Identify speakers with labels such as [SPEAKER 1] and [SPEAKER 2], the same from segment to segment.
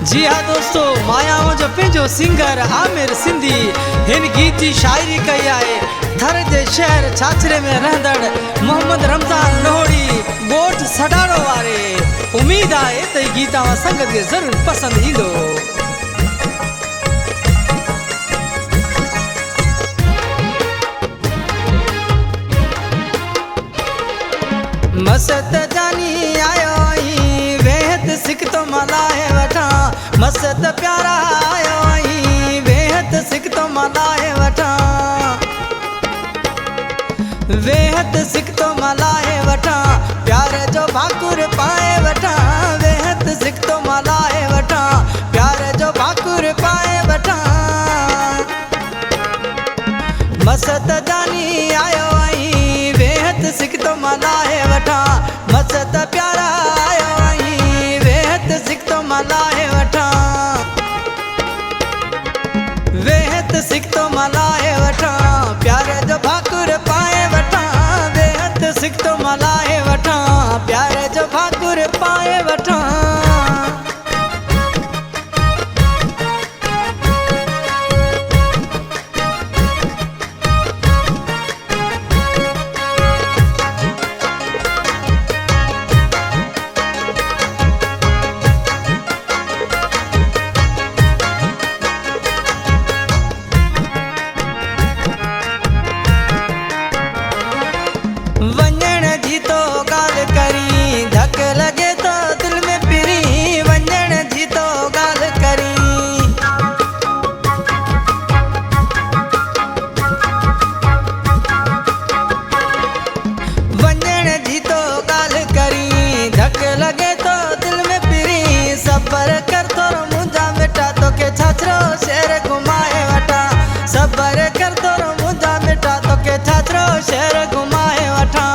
[SPEAKER 1] जी हाँ दोस्तों, मायाओं जो पंहिंजो सिंगर आमिर सिंधी हिन गीत जी शायरी कई आहे। थर जे शहर छाछरे में रहंदड़ मोहम्मद रमज़ान लोहड़ी ॻोठ सडाड़ो वारे। उम्मीद आहे त हीउ गीत तव्हां संगत खे ज़रूरु पसंदि ईंदो। मस्त जानी आयो आई वेहत सिक तो मलाए वठा। मस्त प्यारा आयो आई वेहत सिक तो मलाए वठा। वेहत सिक तो मलाए वठा प्यार जो भाकुर पाए वठा। वेहत सिक तो मलाए वठा प्यार जो भाकुर पाए वठा। मस्त जानी आयो आई वेहत सिक तो मलाए वठा। मस्त प्यारा आयो आई वेहत सिक तो मलाए वठा। वेहत सिक तो मलाए वठा प्यार जो भाकुर पाए वठा। वेहत सिक तो मलाए वठा प्यार जो भाकुर पाए वठा। वञण जी तो ॻाल्हि करी धक लॻे तो दिल में पिरी। वञण जी तो ॻाल्हि करी वञण जी तो ॻाल्हि करी धक लॻे तो दिल में पिरी। सबर कर थोरो मुंहिंजा मिटा तोखे छाछरो शहर घुमाए वठा। सबर कर थोरो मुंहिंजा मिटा तोखे छाछरो शहर घुमाए वठा।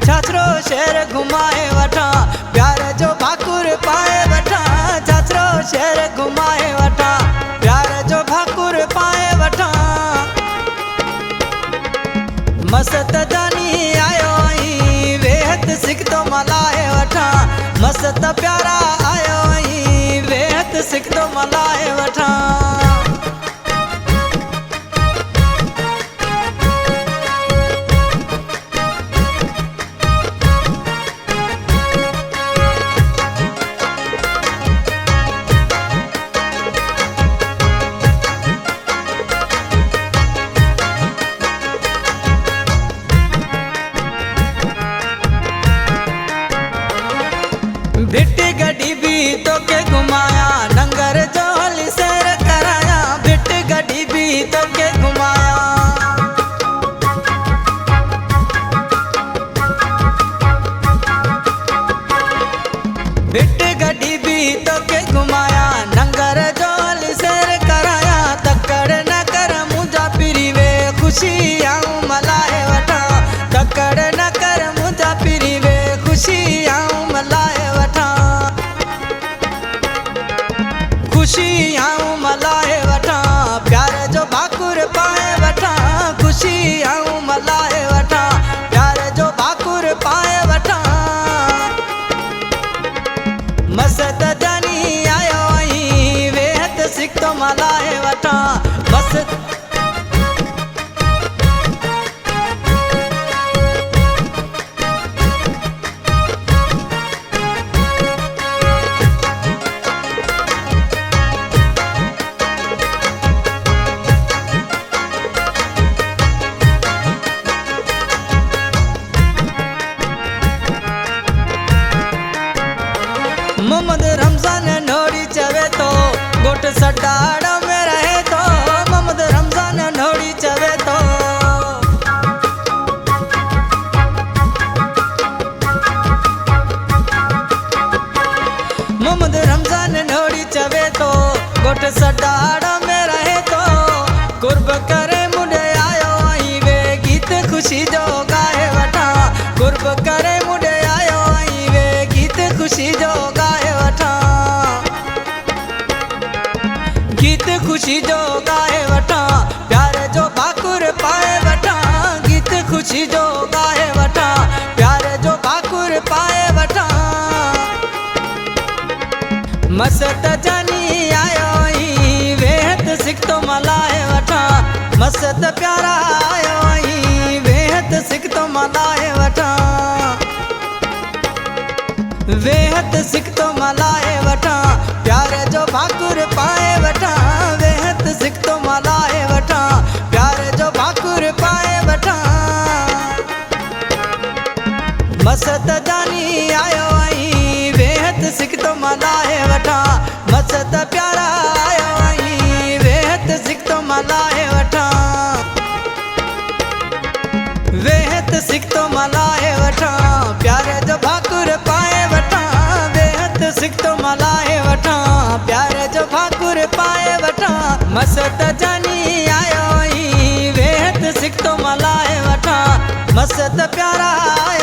[SPEAKER 1] छाछरो शहर घुमाए वठा प्यार जो भाकुर पाए वठा। छाछरो शहर घुमाए वठा प्यार जो भाकुर पाए वठा। मस्त जानी आयो आई वेहत सिक तो मलाए वठा। मस्त प्यारा आयो आई वेहत सिक तो मलाए वठा। भिट गड्डी भी तोखे घुमाया नंगर जो हली सैर कराया। भिट गड्डी भी तोखे घुमाया। भिट गड्डी भी तोखे घुमाया नंगर जो हली सैर कराया। तकड़ न कर मुंहिंजा पिरी वे खुशी आऊं मलाए वठा। तकड़ न कर मुंहिंजा पिरी वे खुशी आऊं मलाए वठा। खुशी आऊं मलाए वठा प्यार जो भाकुर पाए वठा। खुशी आऊं मलाए वठा प्यार जो भाकुर पाए वठा। मस्त जानी आयो आई वेहत सिक तो मलाए वठा। मस्त मोहम्मद रमज़ान लोहड़ी चवे तो ॻोठ सडाड़ो में रहे। मस्त जानी आयो ही वेहत सिख तो मलाए वठा मस्त प्यारा आयो ही वेहत सिख तो मलाए वठा वेहत सिख तो मलाए वठा प्यार जो भाकुर पाए वठा वेहत सिख तो मलाए वठा प्यार जो भाकुर पाए वठा मस्त जानी आयो आई वेहत सिख तो मलाए वठा मस्त प्यारा आयो आई वेहत सिख तो मलाए वठा वेहत सिख तो मलाए वठा प्यार जो भाकुर पाए वठा वेहत सिख तो मलाए वठा प्यार जो भाकुर पाए वठा मस्त जानी आयो आई वेहत सिख तो मलाए वठा मस्त प्यारा आयो